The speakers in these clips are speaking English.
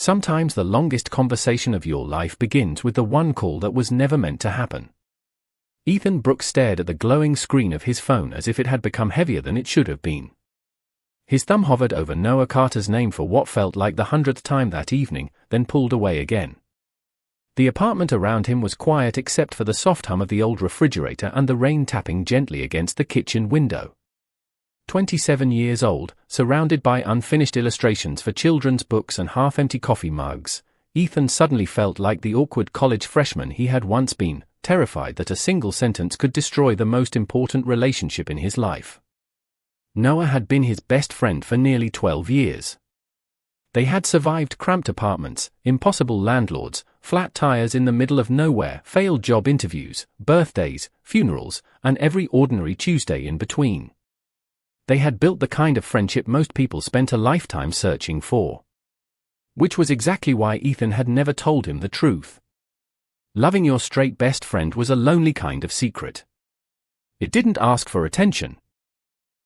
Sometimes the longest conversation of your life begins with the one call that was never meant to happen. Ethan Brooks stared at the glowing screen of his phone as if it had become heavier than it should have been. His thumb hovered over Noah Carter's name for what felt like the 100th time that evening, then pulled away again. The apartment around him was quiet except for the soft hum of the old refrigerator and the rain tapping gently against the kitchen window. 27 years old, surrounded by unfinished illustrations for children's books and half-empty coffee mugs, Ethan suddenly felt like the awkward college freshman he had once been, terrified that a single sentence could destroy the most important relationship in his life. Noah had been his best friend for nearly 12 years. They had survived cramped apartments, impossible landlords, flat tires in the middle of nowhere, failed job interviews, birthdays, funerals, and every ordinary Tuesday in between. They had built the kind of friendship most people spent a lifetime searching for. Which was exactly why Ethan had never told him the truth. Loving your straight best friend was a lonely kind of secret. It didn't ask for attention.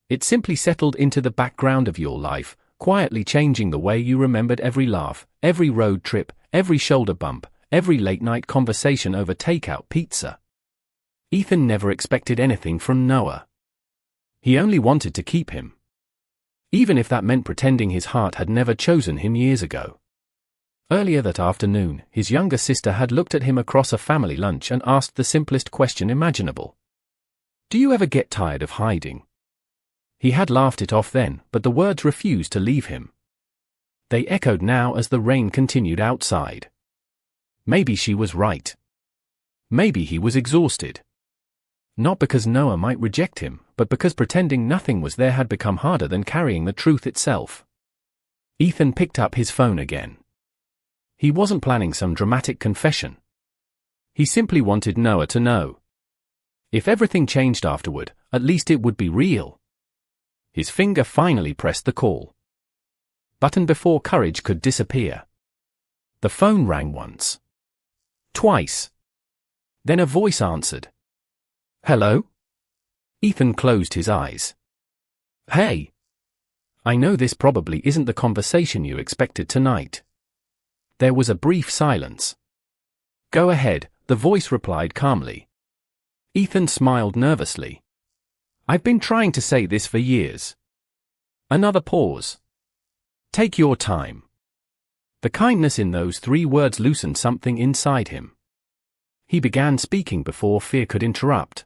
It simply settled into the background of your life, quietly changing the way you remembered every laugh, every road trip, every shoulder bump, every late-night conversation over takeout pizza. Ethan never expected anything from Noah. He only wanted to keep him. Even if that meant pretending his heart had never chosen him years ago. Earlier that afternoon, his younger sister had looked at him across a family lunch and asked the simplest question imaginable. "Do you ever get tired of hiding?" He had laughed it off then, but the words refused to leave him. They echoed now as the rain continued outside. Maybe she was right. Maybe he was exhausted. Not because Noah might reject him, but because pretending nothing was there had become harder than carrying the truth itself. Ethan picked up his phone again. He wasn't planning some dramatic confession. He simply wanted Noah to know. If everything changed afterward, at least it would be real. His finger finally pressed the call button before courage could disappear. The phone rang once. Twice. Then a voice answered. "Hello?" Ethan closed his eyes. "Hey. I know this probably isn't the conversation you expected tonight." There was a brief silence. "Go ahead," the voice replied calmly. Ethan smiled nervously. "I've been trying to say this for years." Another pause. "Take your time." The kindness in those 3 words loosened something inside him. He began speaking before fear could interrupt.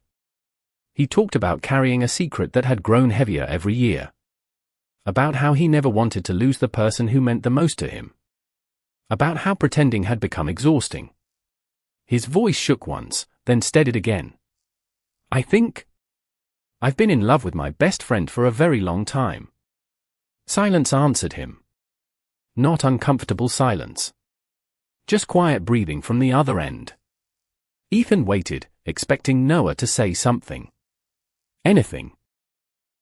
He talked about carrying a secret that had grown heavier every year. About how he never wanted to lose the person who meant the most to him. About how pretending had become exhausting. His voice shook once, then steadied again. "I think I've been in love with my best friend for a very long time." Silence answered him. Not uncomfortable silence. Just quiet breathing from the other end. Ethan waited, expecting Noah to say something. Anything.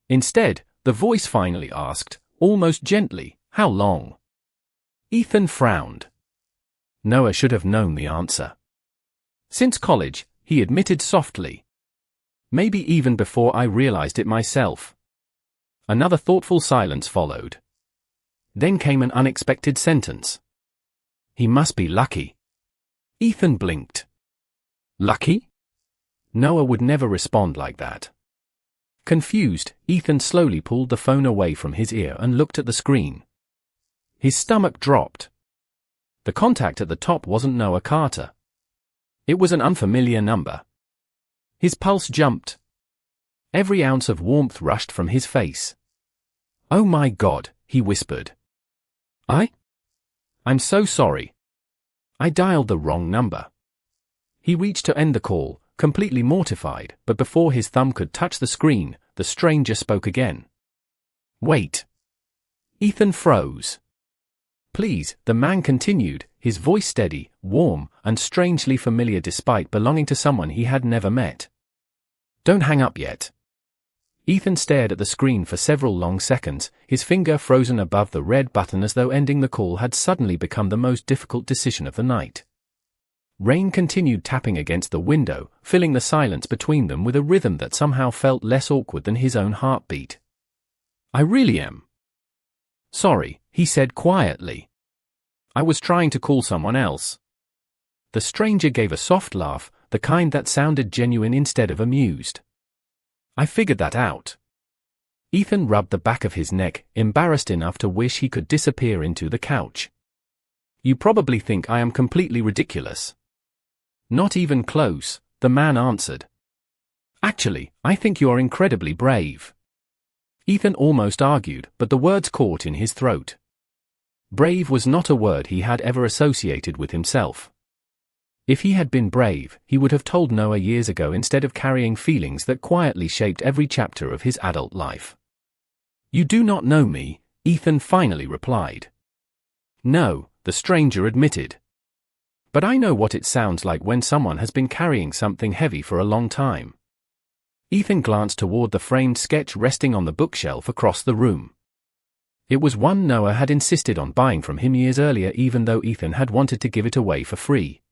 Instead, the voice finally asked, almost gently, "How long?" Ethan frowned. Noah should have known the answer. "Since college," he admitted softly. "Maybe even before I realized it myself." Another thoughtful silence followed. Then came an unexpected sentence. "He must be lucky." Ethan blinked. Lucky? Noah would never respond like that. Confused, Ethan slowly pulled the phone away from his ear and looked at the screen. His stomach dropped. The contact at the top wasn't Noah Carter. It was an unfamiliar number. His pulse jumped. Every ounce of warmth rushed from his face. "Oh my God," he whispered. I'm so sorry. I dialed the wrong number." He reached to end the call, completely mortified, but before his thumb could touch the screen, the stranger spoke again. "Wait." Ethan froze. "Please," the man continued, his voice steady, warm, and strangely familiar despite belonging to someone he had never met. "Don't hang up yet." Ethan stared at the screen for several long seconds, his finger frozen above the red button as though ending the call had suddenly become the most difficult decision of the night. Rain continued tapping against the window, filling the silence between them with a rhythm that somehow felt less awkward than his own heartbeat. "I really am sorry," he said quietly. I was trying to call someone else. The stranger gave a soft laugh, the kind that sounded genuine instead of amused. I figured that out. Ethan rubbed the back of his neck, embarrassed enough to wish he could disappear into the couch. You probably think I am completely ridiculous. Not even close, the man answered. Actually, I think you are incredibly brave. Ethan almost argued, but the words caught in his throat. Brave was not a word he had ever associated with himself. If he had been brave, he would have told Noah years ago instead of carrying feelings that quietly shaped every chapter of his adult life. You do not know me, Ethan finally replied. No, the stranger admitted. But I know what it sounds like when someone has been carrying something heavy for a long time. Ethan glanced toward the framed sketch resting on the bookshelf across the room. It was one Noah had insisted on buying from him years earlier, even though Ethan had wanted to give it away for free.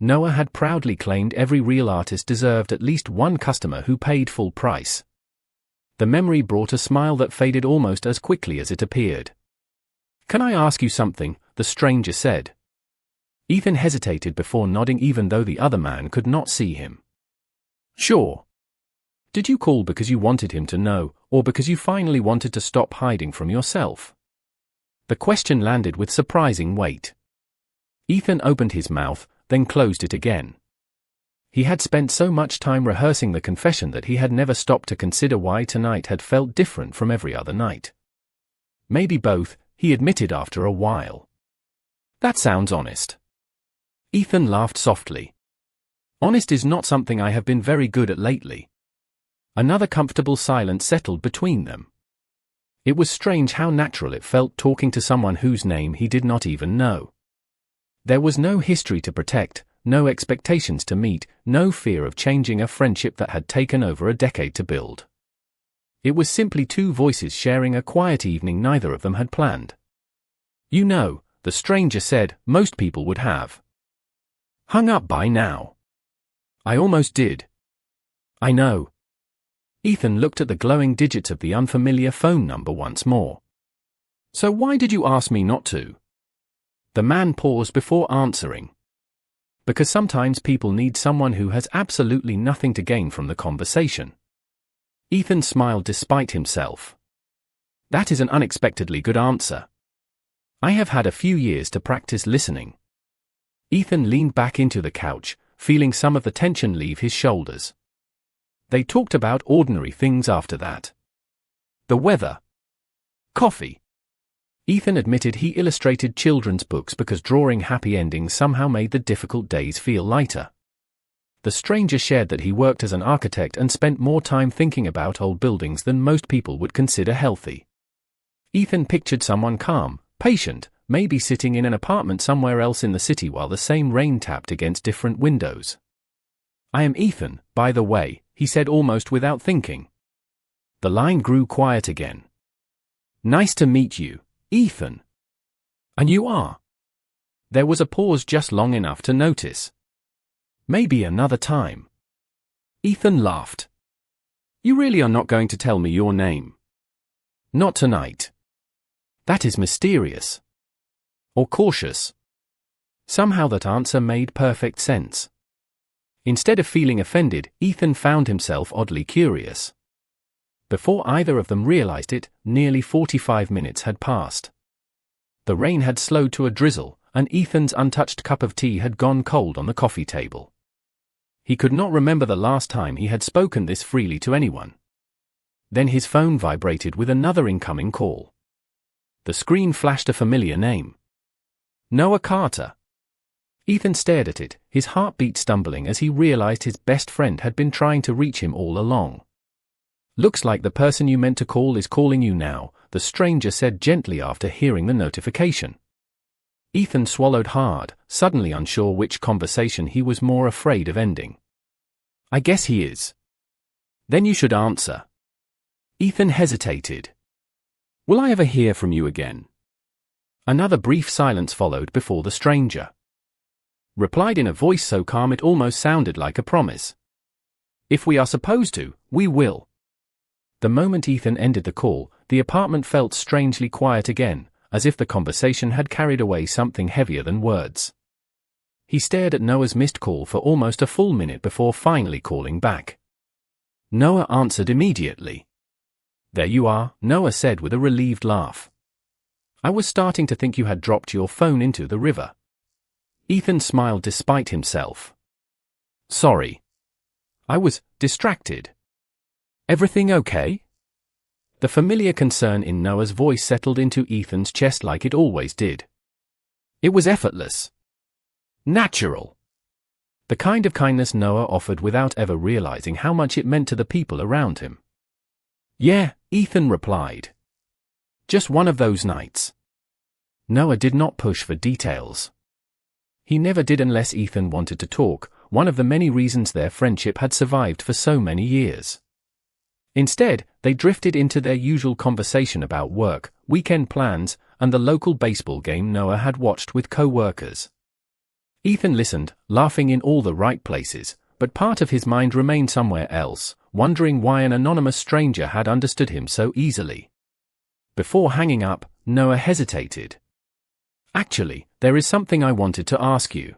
Noah had proudly claimed every real artist deserved at least one customer who paid full price. The memory brought a smile that faded almost as quickly as it appeared. Can I ask you something? The stranger said. Ethan hesitated before nodding, even though the other man could not see him. Sure. Did you call because you wanted him to know, or because you finally wanted to stop hiding from yourself? The question landed with surprising weight. Ethan opened his mouth, then closed it again. He had spent so much time rehearsing the confession that he had never stopped to consider why tonight had felt different from every other night. Maybe both, he admitted after a while. That sounds honest. Ethan laughed softly. Honest is not something I have been very good at lately. Another comfortable silence settled between them. It was strange how natural it felt talking to someone whose name he did not even know. There was no history to protect, no expectations to meet, no fear of changing a friendship that had taken over a decade to build. It was simply two voices sharing a quiet evening neither of them had planned. You know, the stranger said, most people would have hung up by now. I almost did. I know. Ethan looked at the glowing digits of the unfamiliar phone number once more. So why did you ask me not to? The man paused before answering. Because sometimes people need someone who has absolutely nothing to gain from the conversation. Ethan smiled despite himself. That is an unexpectedly good answer. I have had a few years to practice listening. Ethan leaned back into the couch, feeling some of the tension leave his shoulders. They talked about ordinary things after that. The weather. Coffee. Ethan admitted he illustrated children's books because drawing happy endings somehow made the difficult days feel lighter. The stranger shared that he worked as an architect and spent more time thinking about old buildings than most people would consider healthy. Ethan pictured someone calm, patient, maybe sitting in an apartment somewhere else in the city while the same rain tapped against different windows. I am Ethan, by the way, he said almost without thinking. The line grew quiet again. Nice to meet you, Ethan. And you are? There was a pause just long enough to notice. Maybe another time. Ethan laughed. You really are not going to tell me your name? Not tonight. That is mysterious. Or cautious. Somehow that answer made perfect sense. Instead of feeling offended, Ethan found himself oddly curious. Before either of them realized it, nearly 45 minutes had passed. The rain had slowed to a drizzle, and Ethan's untouched cup of tea had gone cold on the coffee table. He could not remember the last time he had spoken this freely to anyone. Then his phone vibrated with another incoming call. The screen flashed a familiar name. Noah Carter. Ethan stared at it, his heartbeat stumbling as he realized his best friend had been trying to reach him all along. Looks like the person you meant to call is calling you now, the stranger said gently after hearing the notification. Ethan swallowed hard, suddenly unsure which conversation he was more afraid of ending. I guess he is. Then you should answer. Ethan hesitated. Will I ever hear from you again? Another brief silence followed before the stranger replied in a voice so calm it almost sounded like a promise. If we are supposed to, we will. The moment Ethan ended the call, the apartment felt strangely quiet again, as if the conversation had carried away something heavier than words. He stared at Noah's missed call for almost a full minute before finally calling back. Noah answered immediately. "There you are," Noah said with a relieved laugh. "I was starting to think you had dropped your phone into the river." Ethan smiled despite himself. "Sorry. I was distracted. Everything okay?" The familiar concern in Noah's voice settled into Ethan's chest like it always did. It was effortless. Natural. The kind of kindness Noah offered without ever realizing how much it meant to the people around him. "Yeah," Ethan replied. "Just one of those nights." Noah did not push for details. He never did unless Ethan wanted to talk, one of the many reasons their friendship had survived for so many years. Instead, they drifted into their usual conversation about work, weekend plans, and the local baseball game Noah had watched with co-workers. Ethan listened, laughing in all the right places, but part of his mind remained somewhere else, wondering why an anonymous stranger had understood him so easily. Before hanging up, Noah hesitated. "Actually, there is something I wanted to ask you."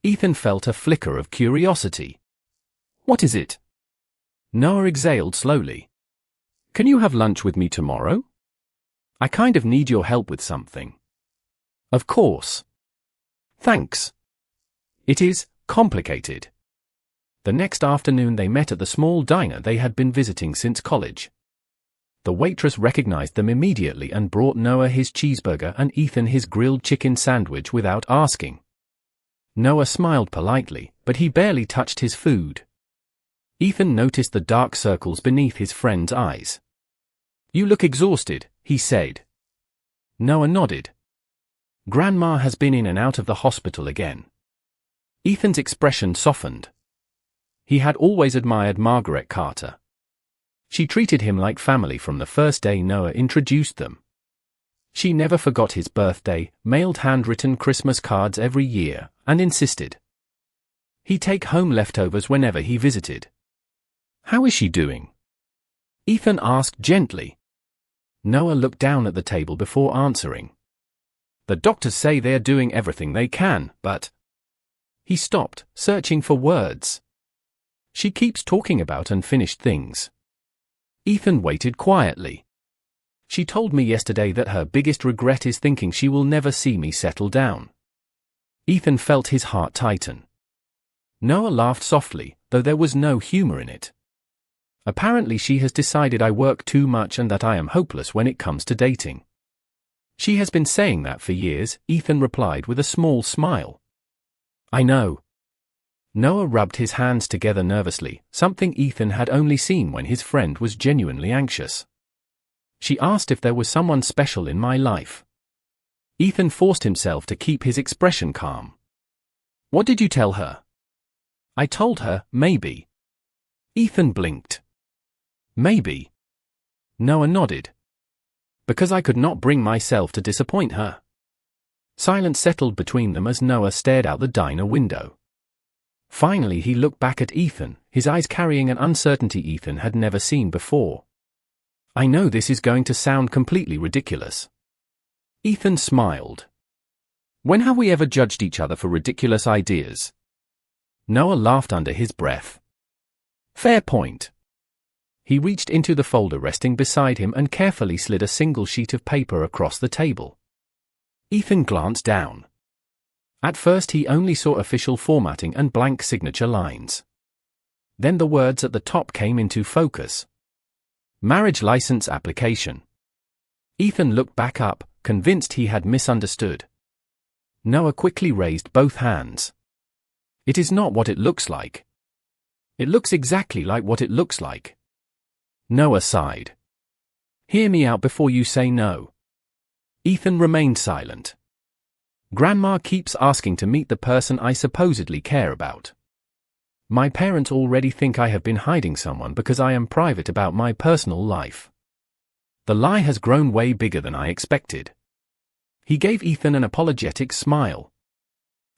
Ethan felt a flicker of curiosity. "What is it?" Noah exhaled slowly. "Can you have lunch with me tomorrow? I kind of need your help with something." "Of course. Thanks. It is complicated." The next afternoon they met at the small diner they had been visiting since college. The waitress recognized them immediately and brought Noah his cheeseburger and Ethan his grilled chicken sandwich without asking. Noah smiled politely, but he barely touched his food. Ethan noticed the dark circles beneath his friend's eyes. "You look exhausted," he said. Noah nodded. "Grandma has been in and out of the hospital again." Ethan's expression softened. He had always admired Margaret Carter. She treated him like family from the first day Noah introduced them. She never forgot his birthday, mailed handwritten Christmas cards every year, and insisted he take home leftovers whenever he visited. "How is she doing?" Ethan asked gently. Noah looked down at the table before answering. "The doctors say they are doing everything they can, but..." He stopped, searching for words. "She keeps talking about unfinished things." Ethan waited quietly. "She told me yesterday that her biggest regret is thinking she will never see me settle down." Ethan felt his heart tighten. Noah laughed softly, though there was no humor in it. "Apparently she has decided I work too much and that I am hopeless when it comes to dating." "She has been saying that for years," Ethan replied with a small smile. "I know." Noah rubbed his hands together nervously, something Ethan had only seen when his friend was genuinely anxious. "She asked if there was someone special in my life." Ethan forced himself to keep his expression calm. "What did you tell her?" "I told her, maybe." Ethan blinked. "Maybe?" Noah nodded. "Because I could not bring myself to disappoint her." Silence settled between them as Noah stared out the diner window. Finally he looked back at Ethan, his eyes carrying an uncertainty Ethan had never seen before. "I know this is going to sound completely ridiculous." Ethan smiled. "When have we ever judged each other for ridiculous ideas?" Noah laughed under his breath. "Fair point." He reached into the folder resting beside him and carefully slid a single sheet of paper across the table. Ethan glanced down. At first he only saw official formatting and blank signature lines. Then the words at the top came into focus. "Marriage license application." Ethan looked back up, convinced he had misunderstood. Noah quickly raised both hands. "It is not what it looks like." "It looks exactly like what it looks like." Noah sighed. "Hear me out before you say no." Ethan remained silent. "Grandma keeps asking to meet the person I supposedly care about. My parents already think I have been hiding someone because I am private about my personal life. The lie has grown way bigger than I expected." He gave Ethan an apologetic smile.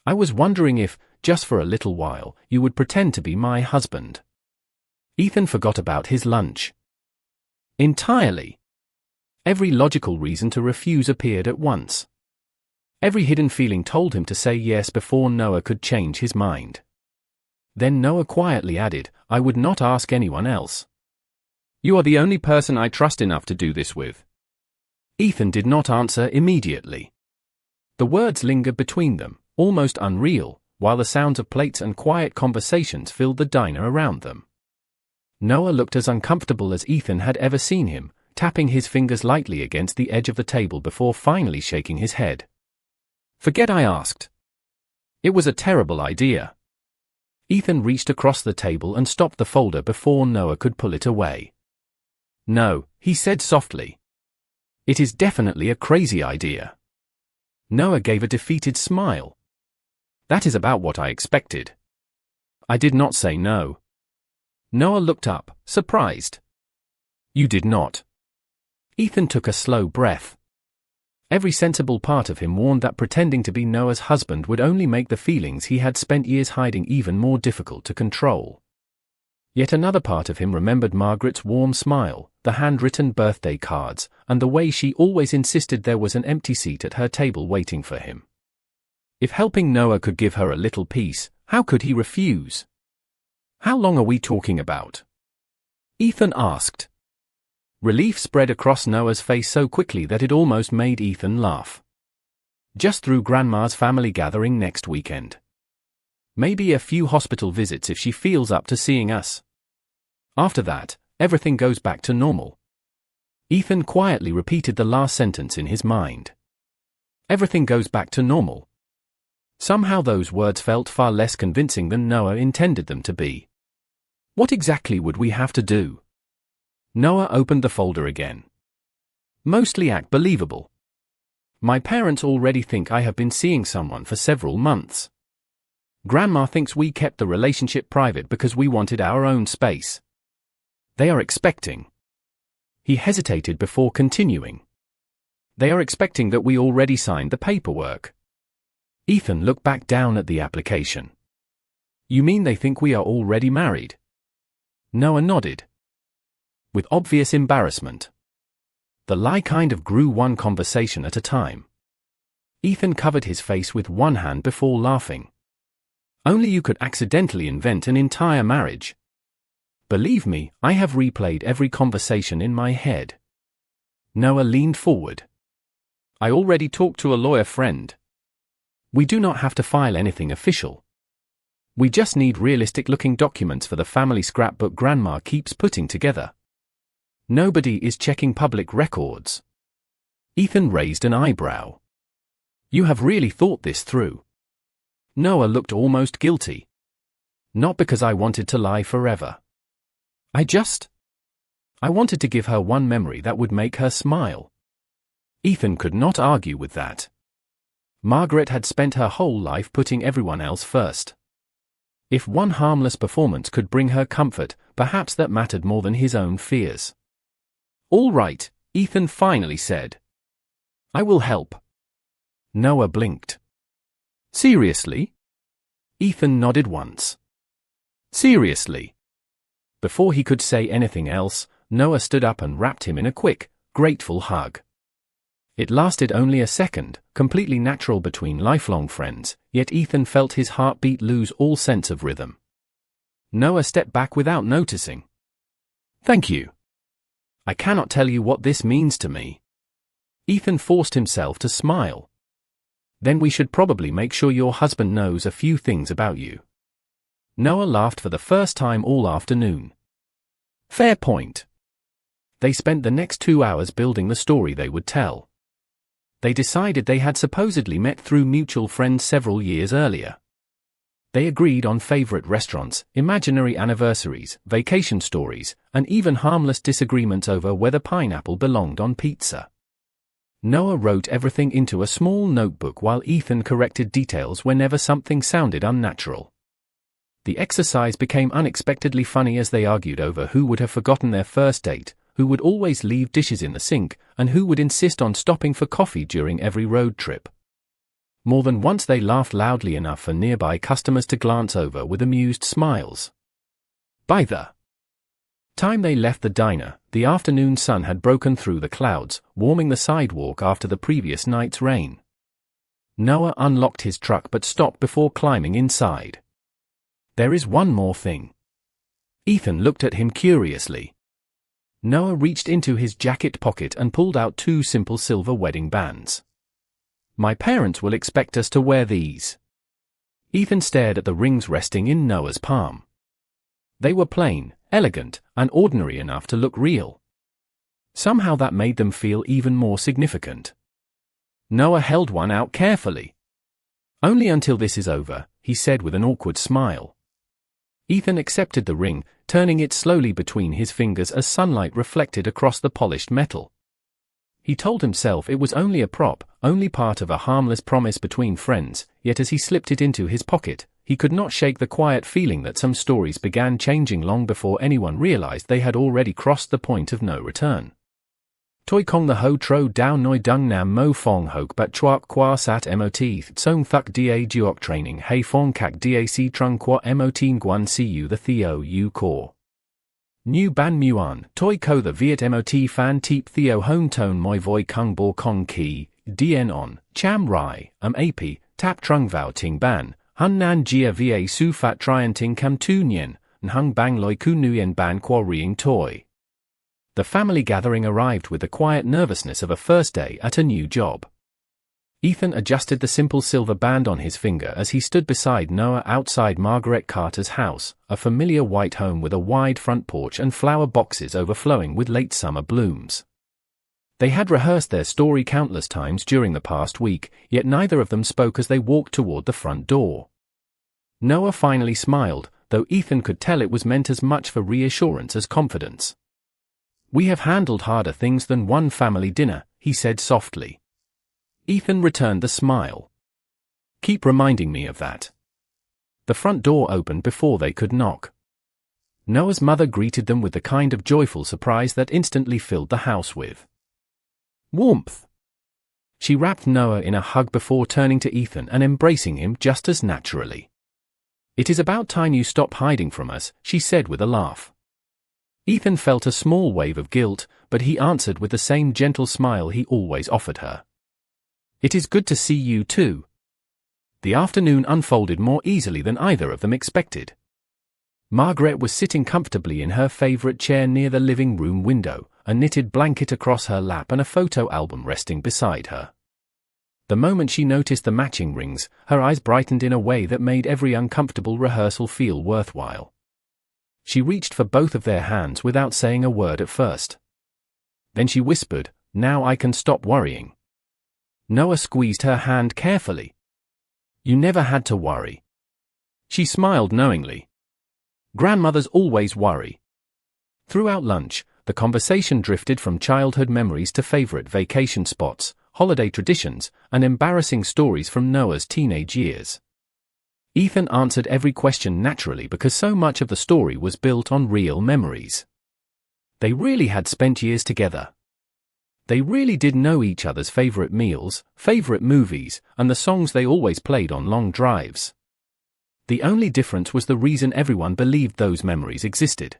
"I was wondering if, just for a little while, you would pretend to be my husband." Ethan forgot about his lunch. "Entirely." Every logical reason to refuse appeared at once. Every hidden feeling told him to say yes before Noah could change his mind. Then Noah quietly added, "I would not ask anyone else. You are the only person I trust enough to do this with." Ethan did not answer immediately. The words lingered between them, almost unreal, while the sounds of plates and quiet conversations filled the diner around them. Noah looked as uncomfortable as Ethan had ever seen him, tapping his fingers lightly against the edge of the table before finally shaking his head. "Forget I asked. It was a terrible idea." Ethan reached across the table and stopped the folder before Noah could pull it away. "No," he said softly. "It is definitely a crazy idea." Noah gave a defeated smile. "That is about what I expected. I did not say no." Noah looked up, surprised. "You did not." Ethan took a slow breath. Every sensible part of him warned that pretending to be Noah's husband would only make the feelings he had spent years hiding even more difficult to control. Yet another part of him remembered Margaret's warm smile, the handwritten birthday cards, and the way she always insisted there was an empty seat at her table waiting for him. If helping Noah could give her a little peace, how could he refuse? "How long are we talking about?" Ethan asked. Relief spread across Noah's face so quickly that it almost made Ethan laugh. "Just through Grandma's family gathering next weekend. Maybe a few hospital visits if she feels up to seeing us. After that, everything goes back to normal." Ethan quietly repeated the last sentence in his mind. Everything goes back to normal. Somehow those words felt far less convincing than Noah intended them to be. "What exactly would we have to do?" Noah opened the folder again. "Mostly act believable. My parents already think I have been seeing someone for several months. Grandma thinks we kept the relationship private because we wanted our own space. They are expecting." He hesitated before continuing. "They are expecting that we already signed the paperwork." Ethan looked back down at the application. "You mean they think we are already married?" Noah nodded, with obvious embarrassment. The lie kind of grew one conversation at a time. Ethan covered his face with one hand before laughing. "Only you could accidentally invent an entire marriage. Believe me, I have replayed every conversation in my head." Noah leaned forward. "I already talked to a lawyer friend. We do not have to file anything official. We just need realistic-looking documents for the family scrapbook Grandma keeps putting together. Nobody is checking public records." Ethan raised an eyebrow. "You have really thought this through." Noah looked almost guilty. "Not because I wanted to lie forever. I wanted to give her one memory that would make her smile." Ethan could not argue with that. Margaret had spent her whole life putting everyone else first. If one harmless performance could bring her comfort, perhaps that mattered more than his own fears. "All right," Ethan finally said. "I will help." Noah blinked. "Seriously?" Ethan nodded once. "Seriously." Before he could say anything else, Noah stood up and wrapped him in a quick, grateful hug. It lasted only a second, completely natural between lifelong friends, yet Ethan felt his heartbeat lose all sense of rhythm. Noah stepped back without noticing. "Thank you. I cannot tell you what this means to me." Ethan forced himself to smile. "Then we should probably make sure your husband knows a few things about you." Noah laughed for the first time all afternoon. "Fair point." They spent the next 2 hours building the story they would tell. They decided they had supposedly met through mutual friends several years earlier. They agreed on favorite restaurants, imaginary anniversaries, vacation stories, and even harmless disagreements over whether pineapple belonged on pizza. Noah wrote everything into a small notebook while Ethan corrected details whenever something sounded unnatural. The exercise became unexpectedly funny as they argued over who would have forgotten their first date, who would always leave dishes in the sink, and who would insist on stopping for coffee during every road trip. More than once they laughed loudly enough for nearby customers to glance over with amused smiles. By the Time they left the diner, the afternoon sun had broken through the clouds, warming the sidewalk after the previous night's rain. Noah unlocked his truck but stopped before climbing inside. "There is one more thing." Ethan looked at him curiously. Noah reached into his jacket pocket and pulled out 2 simple silver wedding bands. "My parents will expect us to wear these." Ethan stared at the rings resting in Noah's palm. They were plain, elegant, and ordinary enough to look real. Somehow that made them feel even more significant. Noah held one out carefully. "Only until this is over," he said with an awkward smile. Ethan accepted the ring, turning it slowly between his fingers as sunlight reflected across the polished metal. He told himself it was only a prop, only part of a harmless promise between friends, yet as he slipped it into his pocket, he could not shake the quiet feeling that some stories began changing long before anyone realized they had already crossed the point of no return. Toi kong the ho tro dao noi dung nam mo fong hoke bat chuak qua sat mot tsong thuk da duok training hay fong kak dac trung qua mot guan siu the theo u core. New ban muan, toi ko the viet mot fan teep theo hone tone moi voi kung bo kong ki, dien on, cham rai, ap, tap trung vao ting ban, hun nan jia va su fat trian ting kam tu nyen, nhung bang loi ku nuyen ban qua reing toi. The family gathering arrived with the quiet nervousness of a first day at a new job. Ethan adjusted the simple silver band on his finger as he stood beside Noah outside Margaret Carter's house, a familiar white home with a wide front porch and flower boxes overflowing with late summer blooms. They had rehearsed their story countless times during the past week, yet neither of them spoke as they walked toward the front door. Noah finally smiled, though Ethan could tell it was meant as much for reassurance as confidence. "We have handled harder things than one family dinner," he said softly. Ethan returned the smile. "Keep reminding me of that." The front door opened before they could knock. Noah's mother greeted them with the kind of joyful surprise that instantly filled the house with warmth. She wrapped Noah in a hug before turning to Ethan and embracing him just as naturally. "It is about time you stop hiding from us," she said with a laugh. Ethan felt a small wave of guilt, but he answered with the same gentle smile he always offered her. "It is good to see you too." The afternoon unfolded more easily than either of them expected. Margaret was sitting comfortably in her favorite chair near the living room window, a knitted blanket across her lap and a photo album resting beside her. The moment she noticed the matching rings, her eyes brightened in a way that made every uncomfortable rehearsal feel worthwhile. She reached for both of their hands without saying a word at first. Then she whispered, "Now I can stop worrying." Noah squeezed her hand carefully. "You never had to worry." She smiled knowingly. "Grandmothers always worry." Throughout lunch, the conversation drifted from childhood memories to favorite vacation spots, holiday traditions, and embarrassing stories from Noah's teenage years. Ethan answered every question naturally because so much of the story was built on real memories. They really had spent years together. They really did know each other's favorite meals, favorite movies, and the songs they always played on long drives. The only difference was the reason everyone believed those memories existed.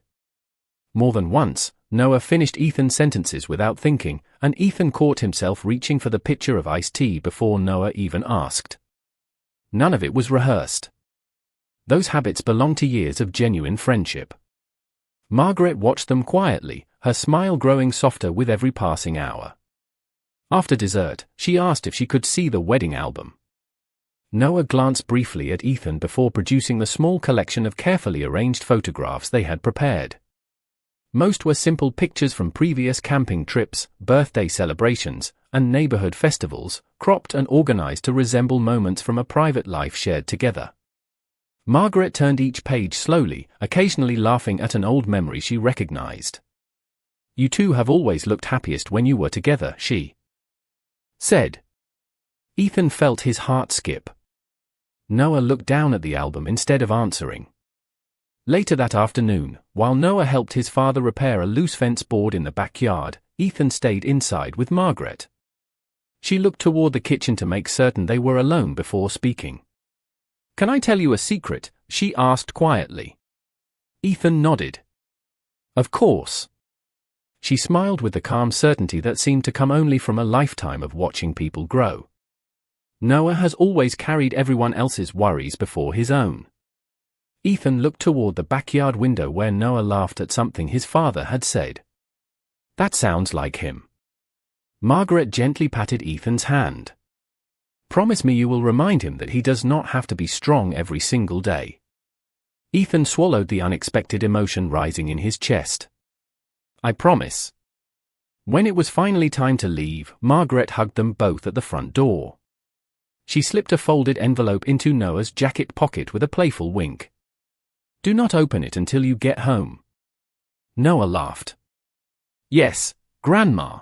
More than once, Noah finished Ethan's sentences without thinking, and Ethan caught himself reaching for the pitcher of iced tea before Noah even asked. None of it was rehearsed. Those habits belonged to years of genuine friendship. Margaret watched them quietly, her smile growing softer with every passing hour. After dessert, she asked if she could see the wedding album. Noah glanced briefly at Ethan before producing the small collection of carefully arranged photographs they had prepared. Most were simple pictures from previous camping trips, birthday celebrations, and neighborhood festivals, cropped and organized to resemble moments from a private life shared together. Margaret turned each page slowly, occasionally laughing at an old memory she recognized. "You two have always looked happiest when you were together," she said. Ethan felt his heart skip. Noah looked down at the album instead of answering. Later that afternoon, while Noah helped his father repair a loose fence board in the backyard, Ethan stayed inside with Margaret. She looked toward the kitchen to make certain they were alone before speaking. "Can I tell you a secret?" she asked quietly. Ethan nodded. Of course. She smiled with the calm certainty that seemed to come only from a lifetime of watching people grow. Noah has always carried everyone else's worries before his own. Ethan looked toward the backyard window where Noah laughed at something his father had said. That sounds like him. Margaret gently patted Ethan's hand. Promise me you will remind him that he does not have to be strong every single day. Ethan swallowed the unexpected emotion rising in his chest. I promise. When it was finally time to leave, Margaret hugged them both at the front door. She slipped a folded envelope into Noah's jacket pocket with a playful wink. Do not open it until you get home. Noah laughed. Yes, Grandma.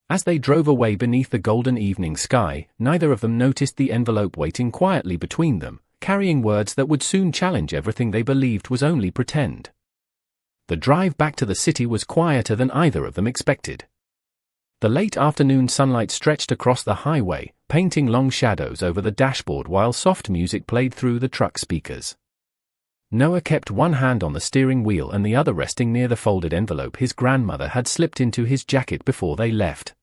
As they drove away beneath the golden evening sky, neither of them noticed the envelope waiting quietly between them, carrying words that would soon challenge everything they believed was only pretend. The drive back to the city was quieter than either of them expected. The late afternoon sunlight stretched across the highway, painting long shadows over the dashboard while soft music played through the truck speakers. Noah kept one hand on the steering wheel and the other resting near the folded envelope his grandmother had slipped into his jacket before they left.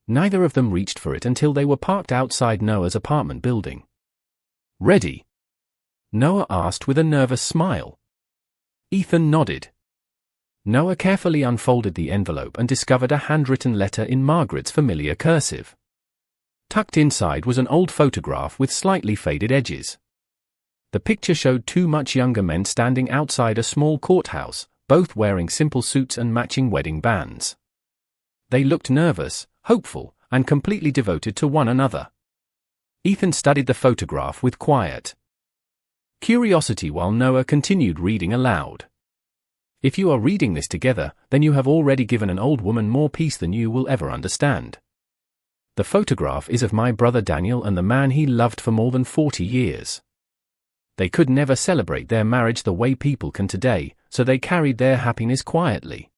Neither of them reached for it until they were parked outside Noah's apartment building. Ready? Noah asked with a nervous smile. Ethan nodded. Noah carefully unfolded the envelope and discovered a handwritten letter in Margaret's familiar cursive. Tucked inside was an old photograph with slightly faded edges. The picture showed two much younger men standing outside a small courthouse, both wearing simple suits and matching wedding bands. They looked nervous, hopeful, and completely devoted to one another. Ethan studied the photograph with quiet curiosity while Noah continued reading aloud. If you are reading this together, then you have already given an old woman more peace than you will ever understand. The photograph is of my brother Daniel and the man he loved for more than 40 years. They could never celebrate their marriage the way people can today, so they carried their happiness quietly.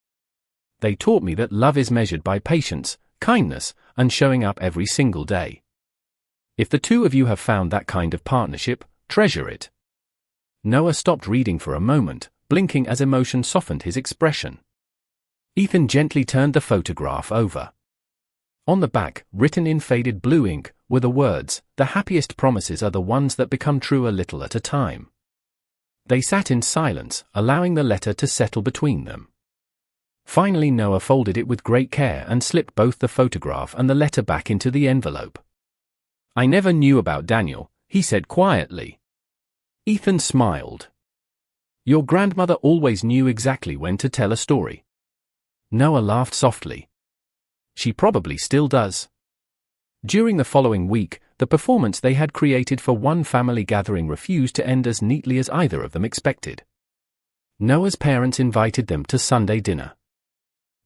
They taught me that love is measured by patience, kindness, and showing up every single day. If the two of you have found that kind of partnership, treasure it. Noah stopped reading for a moment, blinking as emotion softened his expression. Ethan gently turned the photograph over. On the back, written in faded blue ink, were the words, "The happiest promises are the ones that become true a little at a time." They sat in silence, allowing the letter to settle between them. Finally Noah folded it with great care and slipped both the photograph and the letter back into the envelope. I never knew about Daniel, he said quietly. Ethan smiled. Your grandmother always knew exactly when to tell a story. Noah laughed softly. She probably still does. During the following week, the performance they had created for one family gathering refused to end as neatly as either of them expected. Noah's parents invited them to Sunday dinner.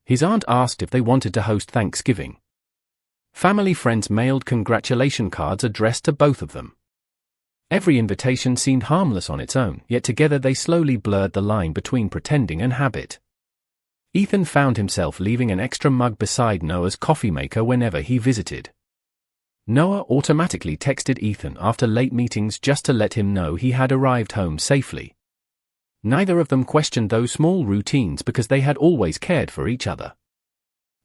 His aunt asked if they wanted to host Thanksgiving. Family friends mailed congratulation cards addressed to both of them. Every invitation seemed harmless on its own, yet together they slowly blurred the line between pretending and habit. Ethan found himself leaving an extra mug beside Noah's coffee maker whenever he visited. Noah automatically texted Ethan after late meetings just to let him know he had arrived home safely. Neither of them questioned those small routines because they had always cared for each other.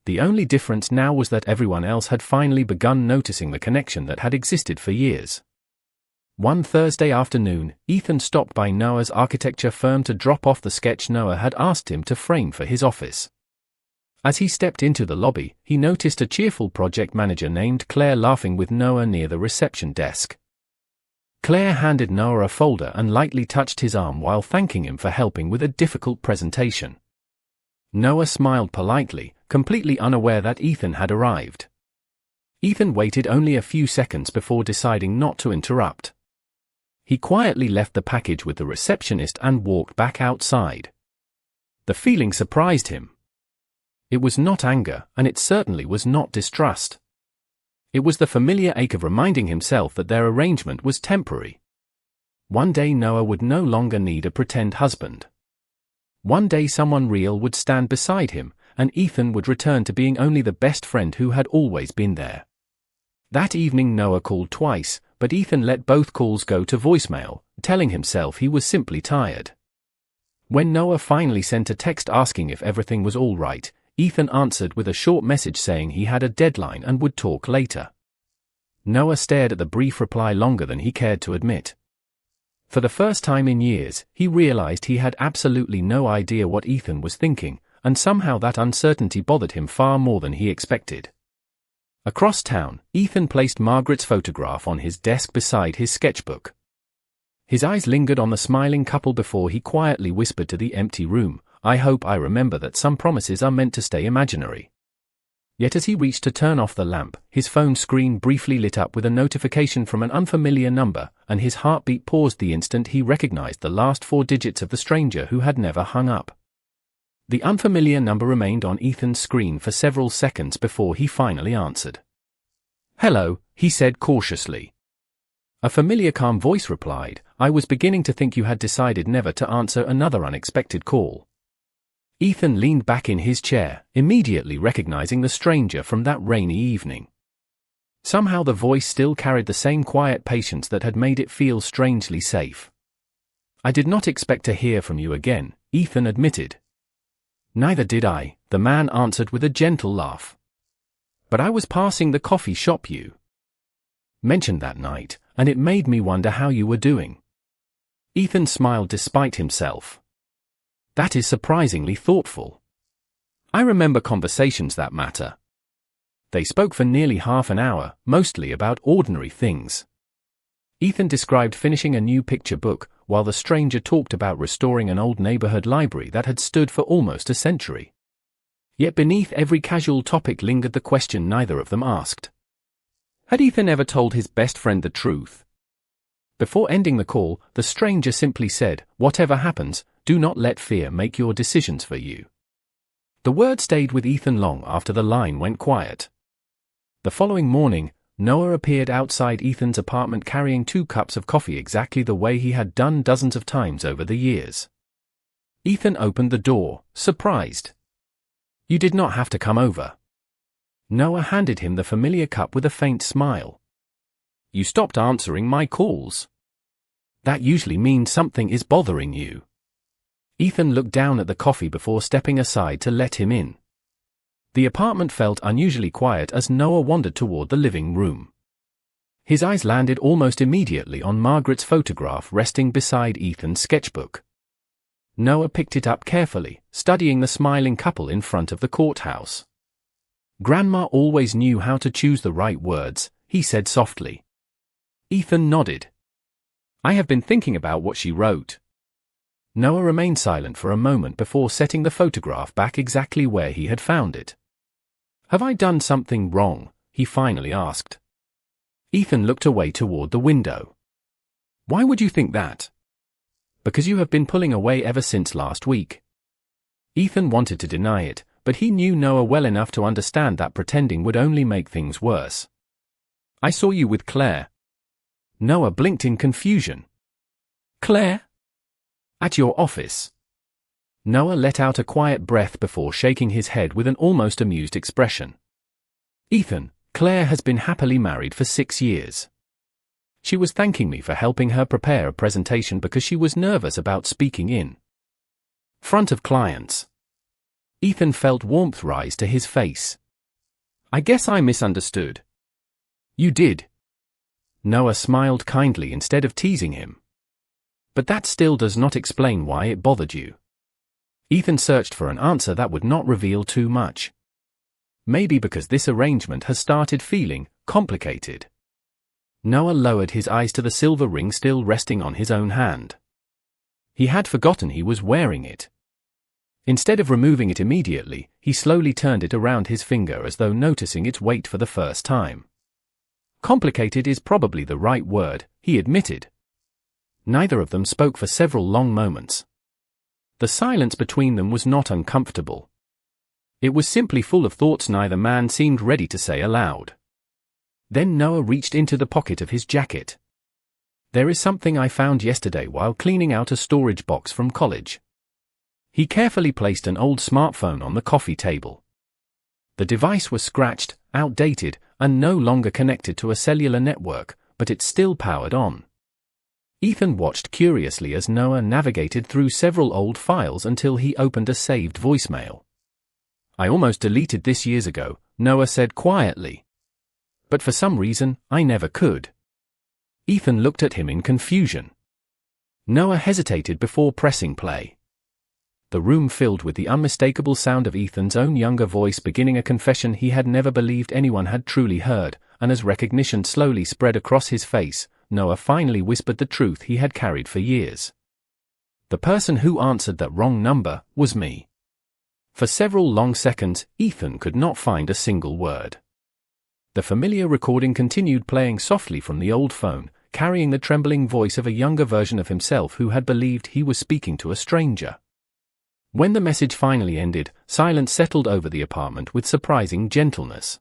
The only difference now was that everyone else had finally begun noticing the connection that had existed for years. One Thursday afternoon, Ethan stopped by Noah's architecture firm to drop off the sketch Noah had asked him to frame for his office. As he stepped into the lobby, he noticed a cheerful project manager named Claire laughing with Noah near the reception desk. Claire handed Noah a folder and lightly touched his arm while thanking him for helping with a difficult presentation. Noah smiled politely, completely unaware that Ethan had arrived. Ethan waited only a few seconds before deciding not to interrupt. He quietly left the package with the receptionist and walked back outside. The feeling surprised him. It was not anger, and it certainly was not distrust. It was the familiar ache of reminding himself that their arrangement was temporary. One day Noah would no longer need a pretend husband. One day someone real would stand beside him, and Ethan would return to being only the best friend who had always been there. That evening Noah called twice, but Ethan let both calls go to voicemail, telling himself he was simply tired. When Noah finally sent a text asking if everything was all right, Ethan answered with a short message saying he had a deadline and would talk later. Noah stared at the brief reply longer than he cared to admit. For the first time in years, he realized he had absolutely no idea what Ethan was thinking, and somehow that uncertainty bothered him far more than he expected. Across town, Ethan placed Margaret's photograph on his desk beside his sketchbook. His eyes lingered on the smiling couple before he quietly whispered to the empty room, "I hope I remember that some promises are meant to stay imaginary." Yet as he reached to turn off the lamp, his phone screen briefly lit up with a notification from an unfamiliar number, and his heartbeat paused the instant he recognized the last 4 digits of the stranger who had never hung up. The unfamiliar number remained on Ethan's screen for several seconds before he finally answered. "Hello," he said cautiously. A familiar calm voice replied, "I was beginning to think you had decided never to answer another unexpected call." Ethan leaned back in his chair, immediately recognizing the stranger from that rainy evening. Somehow the voice still carried the same quiet patience that had made it feel strangely safe. "I did not expect to hear from you again," Ethan admitted. "Neither did I," the man answered with a gentle laugh. "But I was passing the coffee shop you mentioned that night, and it made me wonder how you were doing." Ethan smiled despite himself. "That is surprisingly thoughtful. I remember conversations that matter." They spoke for nearly half an hour, mostly about ordinary things. Ethan described finishing a new picture book, while the stranger talked about restoring an old neighborhood library that had stood for almost a century. Yet beneath every casual topic lingered the question neither of them asked. Had Ethan ever told his best friend the truth? Before ending the call, the stranger simply said, "Whatever happens, do not let fear make your decisions for you." The word stayed with Ethan long after the line went quiet. The following morning, Noah appeared outside Ethan's apartment carrying 2 cups of coffee exactly the way he had done dozens of times over the years. Ethan opened the door, surprised. "You did not have to come over." Noah handed him the familiar cup with a faint smile. "You stopped answering my calls. That usually means something is bothering you." Ethan looked down at the coffee before stepping aside to let him in. The apartment felt unusually quiet as Noah wandered toward the living room. His eyes landed almost immediately on Margaret's photograph resting beside Ethan's sketchbook. Noah picked it up carefully, studying the smiling couple in front of the courthouse. "Grandma always knew how to choose the right words," he said softly. Ethan nodded. "I have been thinking about what she wrote." Noah remained silent for a moment before setting the photograph back exactly where he had found it. "Have I done something wrong?" he finally asked. Ethan looked away toward the window. "Why would you think that?" "Because you have been pulling away ever since last week." Ethan wanted to deny it, but he knew Noah well enough to understand that pretending would only make things worse. "I saw you with Claire." Noah blinked in confusion. "Claire?" "At your office." Noah let out a quiet breath before shaking his head with an almost amused expression. "Ethan, Claire has been happily married for 6 years. She was thanking me for helping her prepare a presentation because she was nervous about speaking in front of clients." Ethan felt warmth rise to his face. "I guess I misunderstood." "You did." Noah smiled kindly instead of teasing him. "But that still does not explain why it bothered you." Ethan searched for an answer that would not reveal too much. "Maybe because this arrangement has started feeling complicated." Noah lowered his eyes to the silver ring still resting on his own hand. He had forgotten he was wearing it. Instead of removing it immediately, he slowly turned it around his finger as though noticing its weight for the first time. "Complicated is probably the right word," he admitted. Neither of them spoke for several long moments. The silence between them was not uncomfortable. It was simply full of thoughts neither man seemed ready to say aloud. Then Noah reached into the pocket of his jacket. "There is something I found yesterday while cleaning out a storage box from college." He carefully placed an old smartphone on the coffee table. The device was scratched, outdated, and no longer connected to a cellular network, but it still powered on. Ethan watched curiously as Noah navigated through several old files until he opened a saved voicemail. "I almost deleted this years ago," Noah said quietly. "But for some reason, I never could." Ethan looked at him in confusion. Noah hesitated before pressing play. The room filled with the unmistakable sound of Ethan's own younger voice beginning a confession he had never believed anyone had truly heard, and as recognition slowly spread across his face, Noah finally whispered the truth he had carried for years. "The person who answered that wrong number was me." For several long seconds, Ethan could not find a single word. The familiar recording continued playing softly from the old phone, carrying the trembling voice of a younger version of himself who had believed he was speaking to a stranger. When the message finally ended, silence settled over the apartment with surprising gentleness.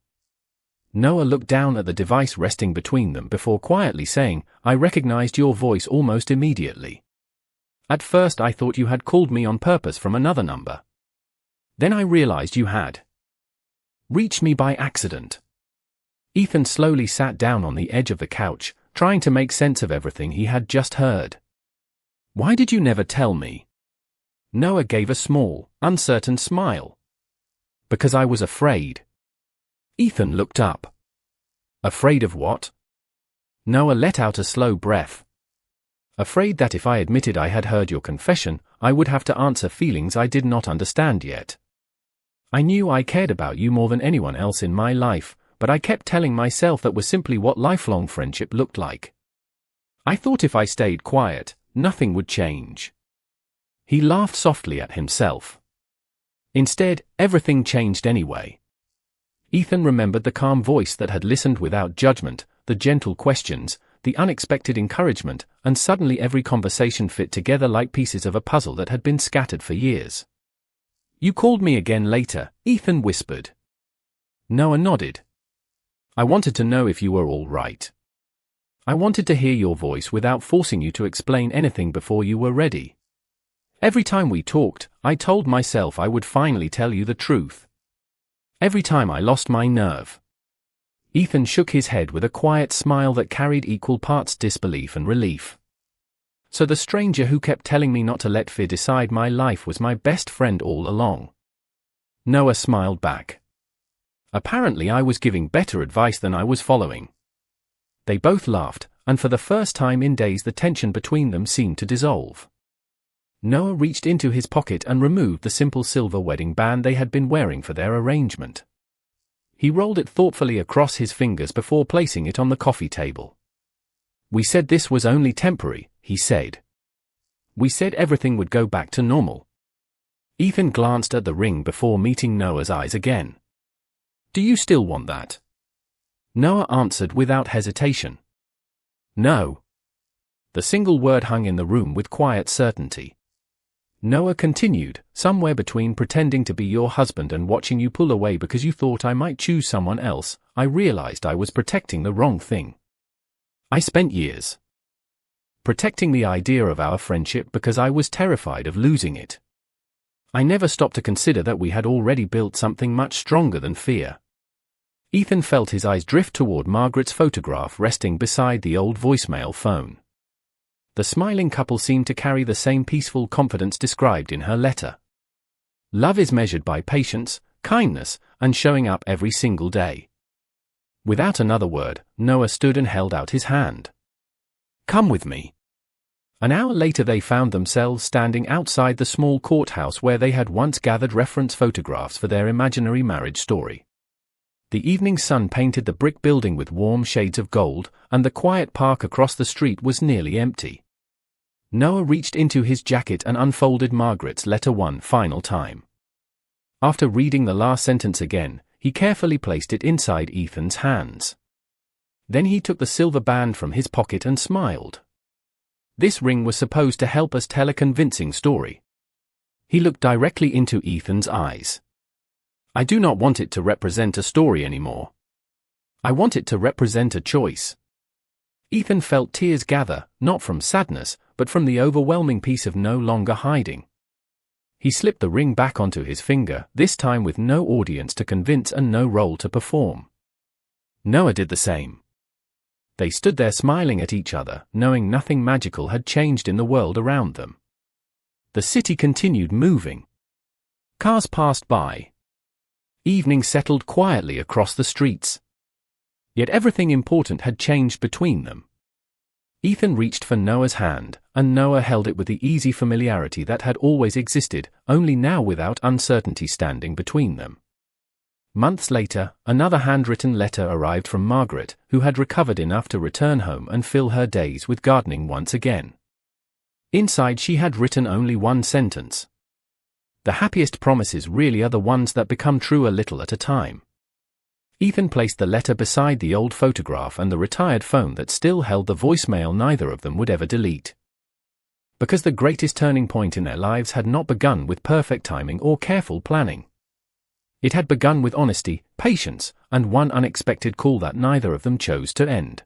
Noah looked down at the device resting between them before quietly saying, "I recognized your voice almost immediately. At first I thought you had called me on purpose from another number. Then I realized you had reached me by accident." Ethan slowly sat down on the edge of the couch, trying to make sense of everything he had just heard. "Why did you never tell me?" Noah gave a small, uncertain smile. "Because I was afraid." Ethan looked up. "Afraid of what?" Noah let out a slow breath. "Afraid that if I admitted I had heard your confession, I would have to answer feelings I did not understand yet. I knew I cared about you more than anyone else in my life, but I kept telling myself that was simply what lifelong friendship looked like. I thought if I stayed quiet, nothing would change." He laughed softly at himself. Instead, everything changed anyway. Ethan remembered the calm voice that had listened without judgment, the gentle questions, the unexpected encouragement, and suddenly every conversation fit together like pieces of a puzzle that had been scattered for years. "You called me again later," Ethan whispered. Noah nodded. "I wanted to know if you were all right. I wanted to hear your voice without forcing you to explain anything before you were ready. Every time we talked, I told myself I would finally tell you the truth. Every time I lost my nerve." Ethan shook his head with a quiet smile that carried equal parts disbelief and relief. "So the stranger who kept telling me not to let fear decide my life was my best friend all along." Noah smiled back. "Apparently I was giving better advice than I was following." They both laughed, and for the first time in days the tension between them seemed to dissolve. Noah reached into his pocket and removed the simple silver wedding band they had been wearing for their arrangement. He rolled it thoughtfully across his fingers before placing it on the coffee table. "We said this was only temporary," he said. "We said everything would go back to normal." Ethan glanced at the ring before meeting Noah's eyes again. "Do you still want that?" Noah answered without hesitation. "No." The single word hung in the room with quiet certainty. Noah continued, "Somewhere between pretending to be your husband and watching you pull away because you thought I might choose someone else, I realized I was protecting the wrong thing. I spent years protecting the idea of our friendship because I was terrified of losing it. I never stopped to consider that we had already built something much stronger than fear." Ethan felt his eyes drift toward Margaret's photograph resting beside the old voicemail phone. The smiling couple seemed to carry the same peaceful confidence described in her letter. Love is measured by patience, kindness, and showing up every single day. Without another word, Noah stood and held out his hand. "Come with me." An hour later they found themselves standing outside the small courthouse where they had once gathered reference photographs for their imaginary marriage story. The evening sun painted the brick building with warm shades of gold, and the quiet park across the street was nearly empty. Noah reached into his jacket and unfolded Margaret's letter one final time. After reading the last sentence again, he carefully placed it inside Ethan's hands. Then he took the silver band from his pocket and smiled. "This ring was supposed to help us tell a convincing story." He looked directly into Ethan's eyes. "I do not want it to represent a story anymore. I want it to represent a choice." Ethan felt tears gather, not from sadness, but from the overwhelming peace of no longer hiding. He slipped the ring back onto his finger, this time with no audience to convince and no role to perform. Noah did the same. They stood there smiling at each other, knowing nothing magical had changed in the world around them. The city continued moving. Cars passed by. Evening settled quietly across the streets. Yet everything important had changed between them. Ethan reached for Noah's hand, and Noah held it with the easy familiarity that had always existed, only now without uncertainty standing between them. Months later, another handwritten letter arrived from Margaret, who had recovered enough to return home and fill her days with gardening once again. Inside she had written only one sentence. The happiest promises really are the ones that become true a little at a time. Ethan placed the letter beside the old photograph and the retired phone that still held the voicemail neither of them would ever delete. Because the greatest turning point in their lives had not begun with perfect timing or careful planning. It had begun with honesty, patience, and one unexpected call that neither of them chose to end.